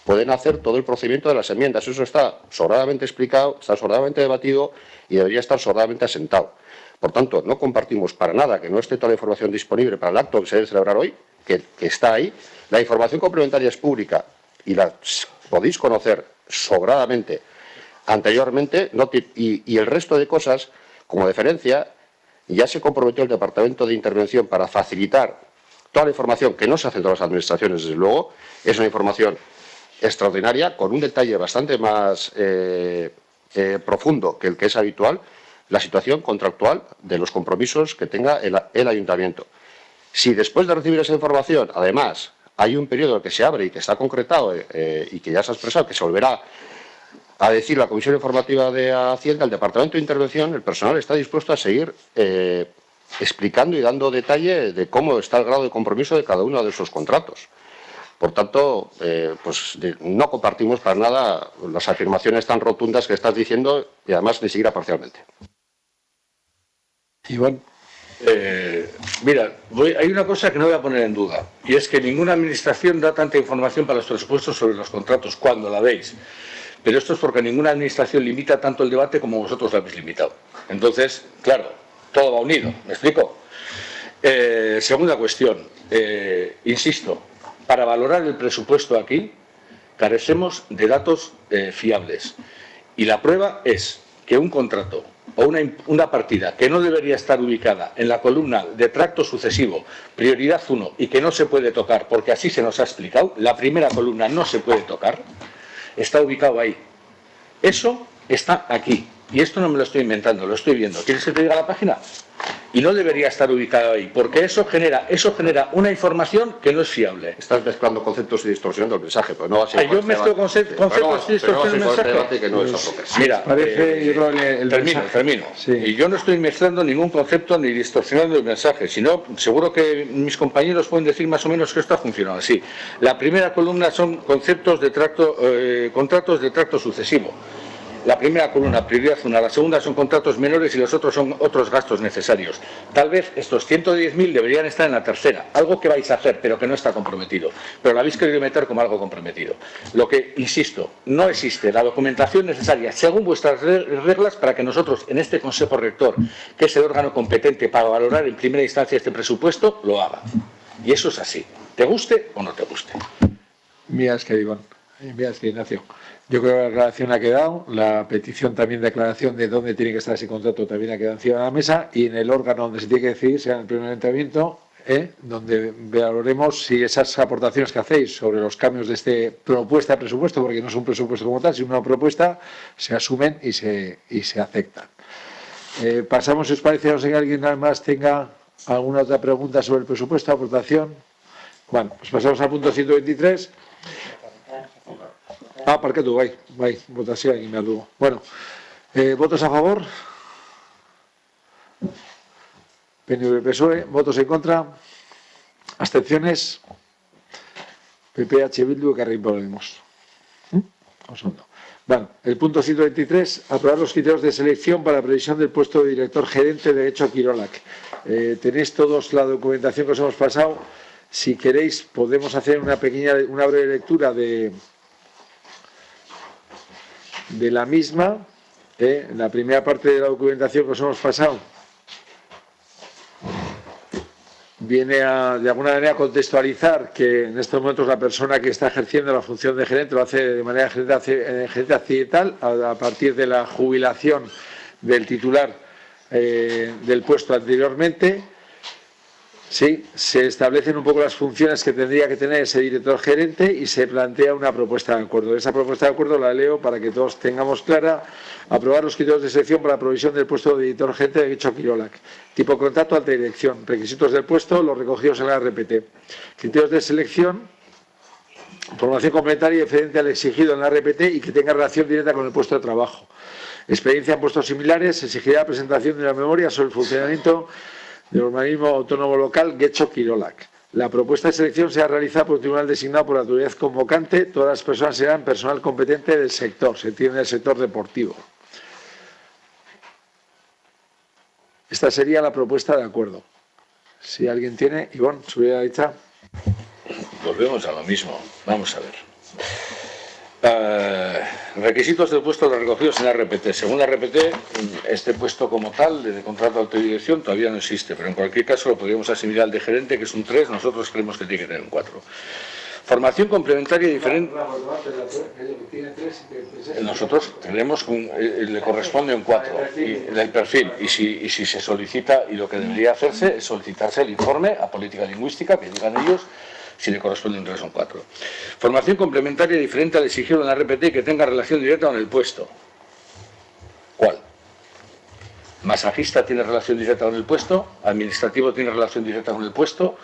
pueden hacer todo el procedimiento de las enmiendas. Eso está sobradamente explicado, está sobradamente debatido y debería estar sobradamente asentado. Por tanto, no compartimos para nada que no esté toda la información disponible para el acto que se debe celebrar hoy, que está ahí. La información complementaria es pública y la podéis conocer sobradamente anteriormente, y el resto de cosas, como deferencia, ya se comprometió el Departamento de Intervención para facilitar toda la información que no se hace en todas las administraciones, desde luego. Es una información extraordinaria, con un detalle bastante más profundo que el que es habitual, la situación contractual de los compromisos que tenga el ayuntamiento. Si después de recibir esa información, además, hay un periodo que se abre y que está concretado y que ya se ha expresado, que se volverá a decir la Comisión Informativa de Hacienda, el Departamento de Intervención, el personal está dispuesto a seguir explicando y dando detalle de cómo está el grado de compromiso de cada uno de esos contratos. Por tanto, no compartimos para nada las afirmaciones tan rotundas que estás diciendo y además ni siquiera parcialmente. Iván. Mira, hay una cosa que no voy a poner en duda, y es que ninguna administración da tanta información para los presupuestos sobre los contratos cuando la deis. Pero esto es porque ninguna administración limita tanto el debate como vosotros lo habéis limitado. Entonces, claro, todo va unido. ¿Me explico? Segunda cuestión. Insisto, para valorar el presupuesto aquí carecemos de datos fiables. Y la prueba es que un contrato o una partida que no debería estar ubicada en la columna de tracto sucesivo, prioridad 1, y que no se puede tocar, porque así se nos ha explicado, la primera columna no se puede tocar, está ubicado ahí. Eso está aquí. Y esto no me lo estoy inventando, lo estoy viendo. ¿Quieres que te diga la página? Y no debería estar ubicado ahí, porque eso genera una información que no es fiable. Estás mezclando conceptos y distorsionando el mensaje, pero no va a ser. Yo mezclo conceptos y distorsionando el mensaje. Que no es mira, termino. Sí. Y yo no estoy mezclando ningún concepto ni distorsionando el mensaje, sino seguro que mis compañeros pueden decir más o menos que esto ha funcionado así. La primera columna son conceptos de contratos de tracto sucesivo. La primera columna, prioridad 1, la segunda son contratos menores y los otros son otros gastos necesarios. Tal vez estos 110.000 deberían estar en la tercera, algo que vais a hacer pero que no está comprometido, pero lo habéis querido meter como algo comprometido. Lo que, insisto, no existe la documentación necesaria según vuestras reglas para que nosotros en este Consejo Rector, que es el órgano competente para valorar en primera instancia este presupuesto, lo haga. Y eso es así, te guste o no te guste. Mira, es que Iván, mira, es que Ignacio. Yo creo que la aclaración ha quedado, la petición también de aclaración de dónde tiene que estar ese contrato también ha quedado encima de la mesa, y en el órgano donde se tiene que decidir, sea en el primer ayuntamiento, donde valoremos si esas aportaciones que hacéis sobre los cambios de esta propuesta de presupuesto, porque no es un presupuesto como tal, sino una propuesta, se asumen y se aceptan. Pasamos, si os parece, no sé que alguien más tenga alguna otra pregunta sobre el presupuesto, aportación. Bueno, pues pasamos al punto 123. Per què tu? Vai, votació aquí me adugo. Bueno, ¿votos a favor? PNV, PSOE, ¿votos en contra? ¿Abstenciones? PPH, Bildu y Carrillo Podemos. Bueno, el punto 123, aprobar los criterios de selección para la previsión del puesto de director gerente de Getxo Kirolak. Tenéis todos la documentación que os hemos pasado. Si queréis, podemos hacer una breve lectura de la misma, la primera parte de la documentación que os hemos pasado viene de alguna manera a contextualizar que en estos momentos la persona que está ejerciendo la función de gerente lo hace de manera gerente accidental a partir de la jubilación del titular del puesto anteriormente. Sí, se establecen un poco las funciones que tendría que tener ese director gerente y se plantea una propuesta de acuerdo. Esa propuesta de acuerdo la leo para que todos tengamos clara. Aprobar los criterios de selección para la provisión del puesto de director gerente de Getxo Kirolak. Tipo contrato, alta dirección. Requisitos del puesto, los recogidos en la RPT. Criterios de selección, formación complementaria y diferente al exigido en la RPT y que tenga relación directa con el puesto de trabajo. Experiencia en puestos similares, exigirá la presentación de la memoria sobre el funcionamiento del organismo autónomo local Getxo Kirolak. La propuesta de selección será realizada por un tribunal designado por la autoridad convocante. Todas las personas serán personal competente del sector, se entiende del sector deportivo. Esta sería la propuesta de acuerdo. Si alguien tiene, Ivonne, sube a la derecha. Volvemos a lo mismo. Vamos a ver. Requisitos del puesto recogidos en la RPT. Según la RPT, este puesto como tal, de contrato de autodirección, todavía no existe, pero en cualquier caso lo podríamos asimilar al de gerente, que es un 3, nosotros creemos que tiene que tener un 4. Formación complementaria diferente. Nosotros tenemos le corresponde un 4 del perfil, y si se solicita, y lo que debería hacerse es solicitarse el informe a política lingüística, que digan ellos si le corresponde un 3 o un 4. Formación complementaria diferente al exigido en la RPT que tenga relación directa con el puesto. ¿Cuál? Masajista tiene relación directa con el puesto, administrativo tiene relación directa con el puesto,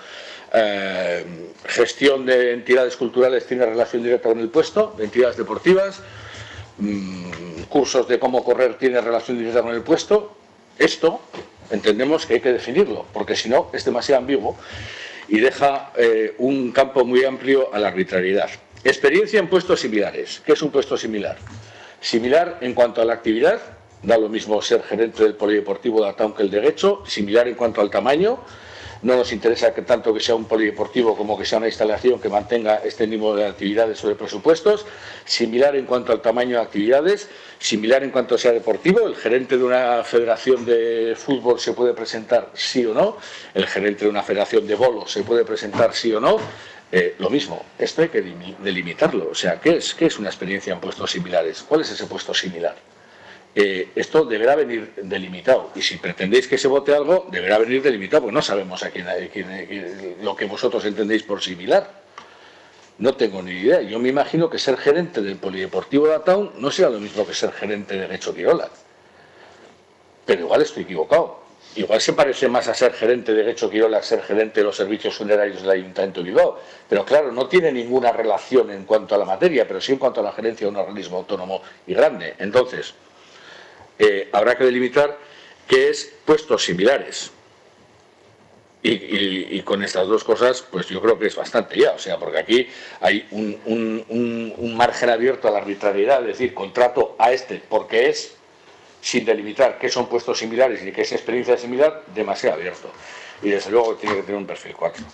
gestión de entidades culturales tiene relación directa con el puesto, de entidades deportivas, cursos de cómo correr tiene relación directa con el puesto. Esto entendemos que hay que definirlo, porque si no es demasiado ambiguo y deja un campo muy amplio a la arbitrariedad. Experiencia en puestos similares. ¿Qué es un puesto similar? Similar en cuanto a la actividad, da lo mismo ser gerente del polideportivo de Ataun que el de Guecho, similar en cuanto al tamaño. No nos interesa que tanto que sea un polideportivo como que sea una instalación que mantenga este nivel de actividades sobre presupuestos, similar en cuanto al tamaño de actividades, similar en cuanto sea deportivo. El gerente de una federación de fútbol se puede presentar sí o no, el gerente de una federación de bolo se puede presentar sí o no. Lo mismo, esto hay que delimitarlo. O sea, ¿qué es una experiencia en puestos similares? ¿Cuál es ese puesto similar? Esto deberá venir delimitado, y si pretendéis que se vote algo, deberá venir delimitado, porque no sabemos lo que vosotros entendéis por similar. No tengo ni idea. Yo me imagino que ser gerente del polideportivo de Ataun no sea lo mismo que ser gerente de Guecho Quirola, pero igual estoy equivocado. Igual se parece más a ser gerente de Guecho Quirola a ser gerente de los servicios funerarios del Ayuntamiento de Bilbao, pero claro, no tiene ninguna relación en cuanto a la materia, pero sí en cuanto a la gerencia de un organismo autónomo y grande. Entonces, habrá que delimitar qué es puestos similares. Y con estas dos cosas, pues yo creo que es bastante ya. O sea, porque aquí hay un margen abierto a la arbitrariedad, es decir, contrato a este porque es, sin delimitar qué son puestos similares y qué es experiencia similar, demasiado abierto. Y desde luego tiene que tener un perfil 4.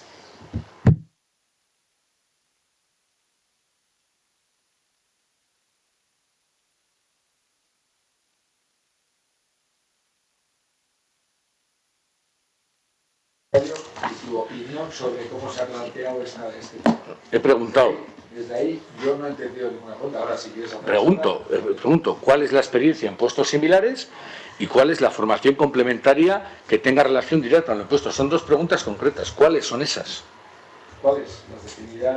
Tu opinión sobre cómo se ha planteado este tema. He preguntado. Desde ahí yo no he entendido ninguna pregunta. Ahora, si quieres hacer Pregunto, ¿cuál es la experiencia en puestos similares y cuál es la formación complementaria que tenga relación directa con el puesto? Son dos preguntas concretas. ¿Cuáles son esas? ¿Cuáles? Las definirá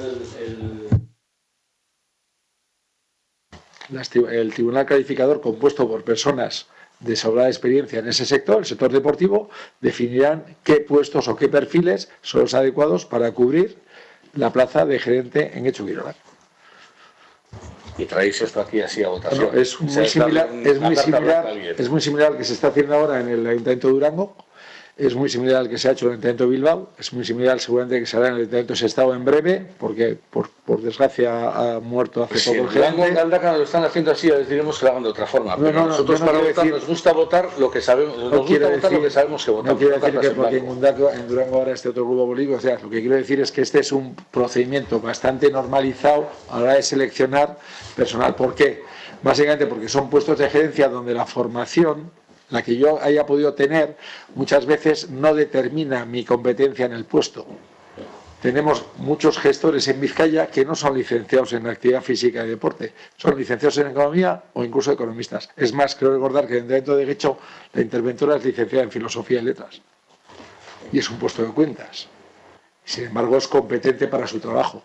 el tribunal calificador compuesto por personas de sobrada experiencia en ese sector, el sector deportivo, definirán qué puestos o qué perfiles son los adecuados para cubrir la plaza de gerente en Guecho Quirola. Y traéis esto aquí así a votación. Bueno, es muy similar al que se está haciendo ahora en el Ayuntamiento de Durango, es muy similar al que se ha hecho en el Ayuntamiento de Bilbao, es muy similar seguramente que se hará en el Ayuntamiento de Sestao en breve, porque por desgracia ha muerto hace poco el gerente. En Galdacano lo están haciendo así, les diremos que lo hagan de otra forma. Pero nosotros para votar nos gusta votar lo que sabemos, lo que sabemos que votamos. No quiero decir que porque en Durango ahora este otro grupo político, o sea, lo que quiero decir es que este es un procedimiento bastante normalizado a la hora de seleccionar personal. ¿Por qué? Básicamente porque son puestos de gerencia donde la formación, la que yo haya podido tener, muchas veces no determina mi competencia en el puesto. Tenemos muchos gestores en Vizcaya que no son licenciados en actividad física y deporte, son licenciados en economía o incluso economistas. Es más, creo recordar que dentro de Guecho la interventora es licenciada en filosofía y letras y es un puesto de cuentas. Sin embargo, es competente para su trabajo.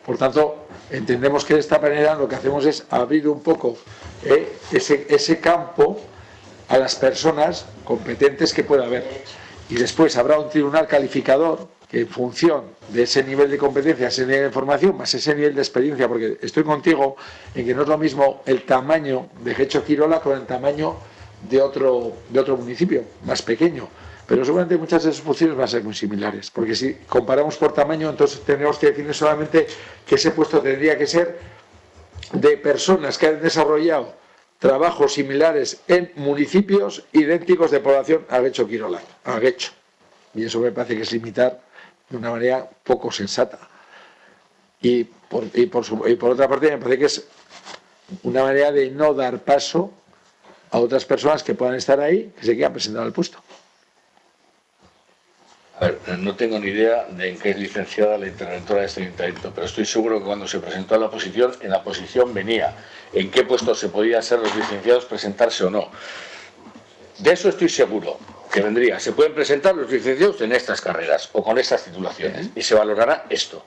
Por tanto, entendemos que de esta manera lo que hacemos es abrir un poco ese campo a las personas competentes que pueda haber. Y después habrá un tribunal calificador que en función de ese nivel de competencia, ese nivel de formación, más ese nivel de experiencia, porque estoy contigo en que no es lo mismo el tamaño de Guecho Quirola con el tamaño de otro municipio más pequeño, pero seguramente muchas de esas funciones van a ser muy similares, porque si comparamos por tamaño, entonces tendríamos que definir solamente que ese puesto tendría que ser de personas que han desarrollado trabajos similares en municipios idénticos de población a Guecho-Quirola, a Guecho. Y eso me parece que es limitar de una manera poco sensata. Y por otra parte me parece que es una manera de no dar paso a otras personas que puedan estar ahí, que se quieran presentar al puesto. A ver, no tengo ni idea de en qué es licenciada la interventora de este ayuntamiento, pero estoy seguro que cuando se presentó a la oposición, en la oposición venía en qué puestos se podían ser los licenciados, presentarse o no. De eso estoy seguro, que vendría. Se pueden presentar los licenciados en estas carreras o con estas titulaciones y se valorará esto.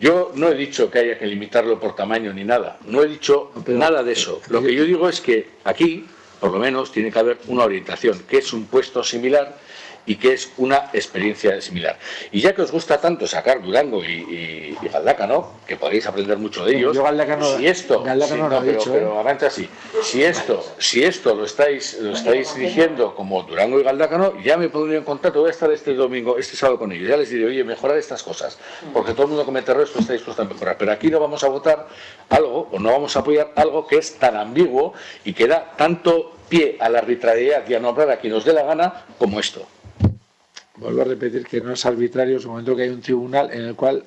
Yo no he dicho que haya que limitarlo por tamaño ni nada, no he dicho nada de eso. Lo que yo digo es que aquí, por lo menos, tiene que haber una orientación, que es un puesto similar y que es una experiencia similar. Y ya que os gusta tanto sacar Durango y Galdácano, que podréis aprender mucho de ellos, si esto, pero avance así, si esto lo estáis diciendo como Durango y Galdácano, ya me pondré en contacto, voy a estar este sábado con ellos, ya les diré, oye, mejorar estas cosas, porque todo el mundo comete errores, esto está dispuesto a mejorar, pero aquí no vamos a votar algo, o no vamos a apoyar algo que es tan ambiguo y que da tanto pie a la arbitrariedad y a nombrar a quien nos dé la gana como esto. Vuelvo a repetir que no es arbitrario en el momento que hay un tribunal en el cual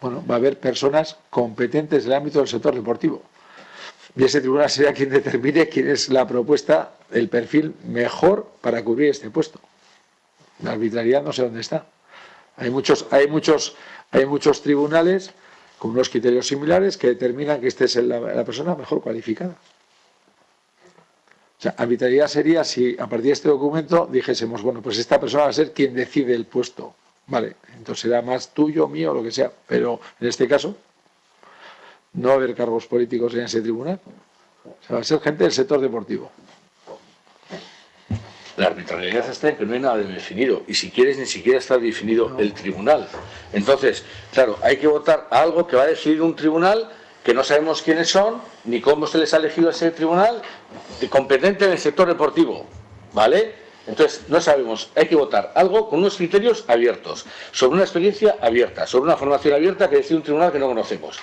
va a haber personas competentes en el ámbito del sector deportivo. Y ese tribunal será quien determine quién es la propuesta, el perfil mejor para cubrir este puesto. La arbitrariedad no sé dónde está. Hay muchos tribunales con unos criterios similares que determinan que esta es la persona mejor cualificada. O sea, arbitrariedad sería si a partir de este documento dijésemos, bueno, pues esta persona va a ser quien decide el puesto. Vale, entonces será más tuyo, mío, lo que sea. Pero en este caso, no va a haber cargos políticos en ese tribunal. O sea, va a ser gente del sector deportivo. La arbitrariedad está en que no hay nada definido. Y si quieres, ni siquiera está definido el tribunal. Entonces, claro, hay que votar a algo que va a decidir un tribunal que no sabemos quiénes son, ni cómo se les ha elegido ese tribunal, competente en el sector deportivo, ¿vale? Entonces, no sabemos, hay que votar algo con unos criterios abiertos, sobre una experiencia abierta, sobre una formación abierta que decide un tribunal que no conocemos.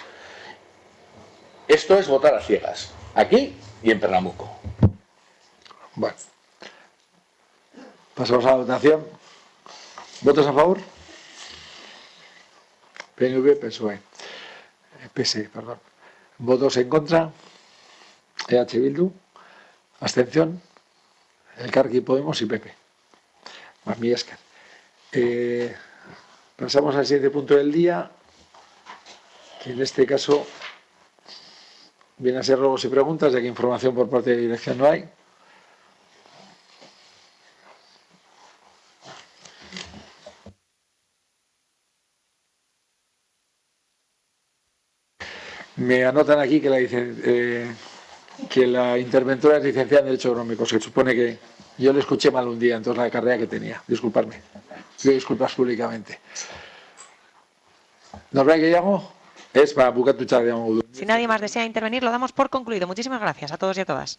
Esto es votar a ciegas, aquí y en Pernambuco. Bueno, pasamos a la votación. ¿Votos a favor? PNV, PSOE. PSE, perdón. ¿Votos en contra? EH Bildu. Abstención. Elkarrekin Podemos y PP. Mami Esker. Pasamos al siguiente punto del día, que en este caso viene a ser ruegos y preguntas, ya que información por parte de dirección no hay. Me anotan aquí que la interventora es licenciada en Derecho Económico. Se supone que yo le escuché mal un día, entonces la carrera que tenía. Disculparme. Pido disculpas públicamente. Norbert Guillermo es para Bukatu Txar de Amudu. Si nadie más desea intervenir, lo damos por concluido. Muchísimas gracias a todos y a todas.